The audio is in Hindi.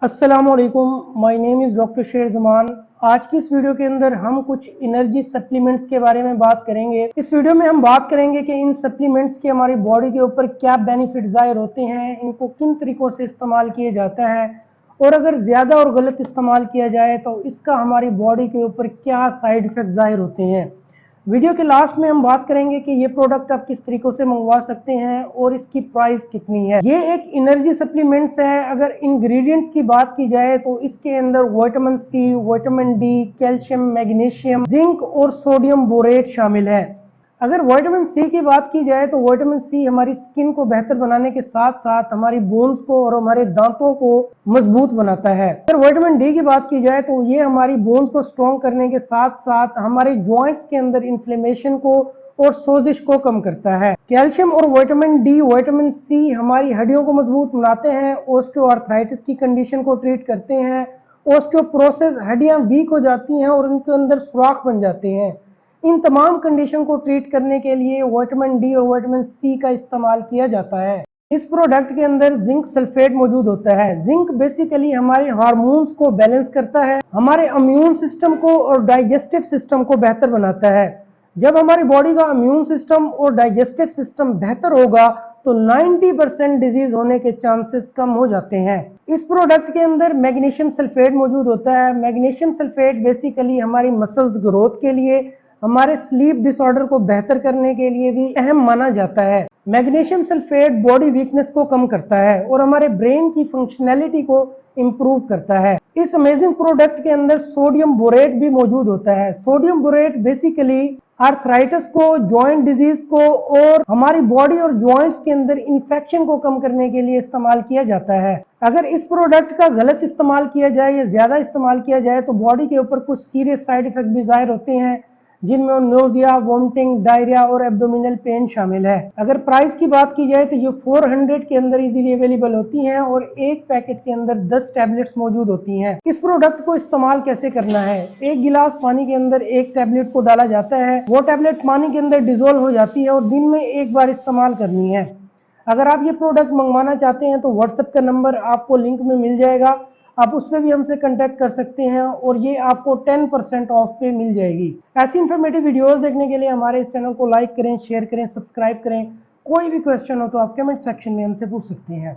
अस्सलामुअलैकुम, माय नेम इज़ डॉक्टर शेर जमान। आज की इस वीडियो के अंदर हम कुछ एनर्जी सप्लीमेंट्स के बारे में बात करेंगे। इस वीडियो में हम बात करेंगे कि इन सप्लीमेंट्स के हमारी बॉडी के ऊपर क्या बेनिफिट ज़ाहिर होते हैं, इनको किन तरीक़ों से इस्तेमाल किया जाता है और अगर ज़्यादा और गलत इस्तेमाल किया जाए तो इसका हमारी बॉडी के ऊपर क्या साइड इफ़ेक्ट ज़ाहिर होते हैं। वीडियो के लास्ट में हम बात करेंगे कि ये प्रोडक्ट आप किस तरीकों से मंगवा सकते हैं और इसकी प्राइस कितनी है। ये एक एनर्जी सप्लीमेंट्स है। अगर इंग्रेडिएंट्स की बात की जाए तो इसके अंदर vitamin c, vitamin d, calcium, magnesium, zinc और सोडियम बोरेट शामिल है। अगर विटामिन सी की बात की जाए तो विटामिन सी हमारी स्किन को बेहतर बनाने के साथ साथ हमारी बोन्स को और हमारे दांतों को मजबूत बनाता है। अगर विटामिन डी की बात की जाए तो ये हमारी बोन्स को स्ट्रॉन्ग करने के साथ साथ हमारे जॉइंट्स के अंदर इन्फ्लेमेशन को और सोजिश को कम करता है। कैल्शियम और विटामिन डी, विटामिन सी हमारी हड्डियों को मजबूत बनाते हैं, ऑस्टियोआर्थराइटिस की कंडीशन को ट्रीट करते हैं। ऑस्टियोपोरोसिस, हड्डियां वीक हो जाती हैं और उनके अंदर सुराख बन जाते हैं। इन तमाम कंडीशन को ट्रीट करने के लिए विटामिन डी और विटामिन सी का इस्तेमाल किया जाता है। इस प्रोडक्ट के अंदर जिंक सल्फेट मौजूद होता है। जिंक बेसिकली हमारे हार्मोन्स को बैलेंस करता है, हमारे इम्यून सिस्टम को और डाइजेस्टिव सिस्टम को बेहतर बनाता है। जब हमारी बॉडी का इम्यून सिस्टम और डाइजेस्टिव सिस्टम बेहतर होगा तो 90% डिजीज होने के चांसेस कम हो जाते हैं। इस प्रोडक्ट के अंदर मैग्नीशियम सल्फेट मौजूद होता है। मैग्नीशियम सल्फेट बेसिकली हमारी मसल्स ग्रोथ के लिए, हमारे स्लीप डिसऑर्डर को बेहतर करने के लिए भी अहम माना जाता है। मैग्नीशियम सल्फेट बॉडी वीकनेस को कम करता है और हमारे ब्रेन की फंक्शनैलिटी को इम्प्रूव करता है। इस अमेजिंग प्रोडक्ट के अंदर सोडियम बोरेट भी मौजूद होता है। सोडियम बोरेट बेसिकली आर्थराइटिस को, जॉइंट डिजीज को और हमारी बॉडी और जॉइंट्स के अंदर इन्फेक्शन को कम करने के लिए इस्तेमाल किया जाता है। अगर इस प्रोडक्ट का गलत इस्तेमाल किया जाए या ज्यादा इस्तेमाल किया जाए तो बॉडी के ऊपर कुछ सीरियस साइड इफेक्ट भी जाहिर होते हैं, जिनमें नोजिया, वोमिटिंग, डायरिया और एब्डोमिनल पेन शामिल है। अगर प्राइस की बात की जाए तो ये 400 के अंदर इजीली अवेलेबल होती हैं और एक पैकेट के अंदर 10 टैबलेट्स मौजूद होती हैं। इस प्रोडक्ट को इस्तेमाल कैसे करना है? एक गिलास पानी के अंदर एक टैबलेट को डाला जाता है। वो टैबलेट पानी के अंदर डिजोल्व हो जाती है और दिन में एक बार इस्तेमाल करनी है। अगर आप ये प्रोडक्ट मंगवाना चाहते हैं तो व्हाट्सएप का नंबर आपको लिंक में मिल जाएगा, आप उस पर भी हमसे कांटेक्ट कर सकते हैं और ये आपको 10% ऑफ पे मिल जाएगी। ऐसी इन्फॉर्मेटिव वीडियोस देखने के लिए हमारे इस चैनल को लाइक करें, शेयर करें, सब्सक्राइब करें। कोई भी क्वेश्चन हो तो आप कमेंट सेक्शन में हमसे पूछ सकते हैं।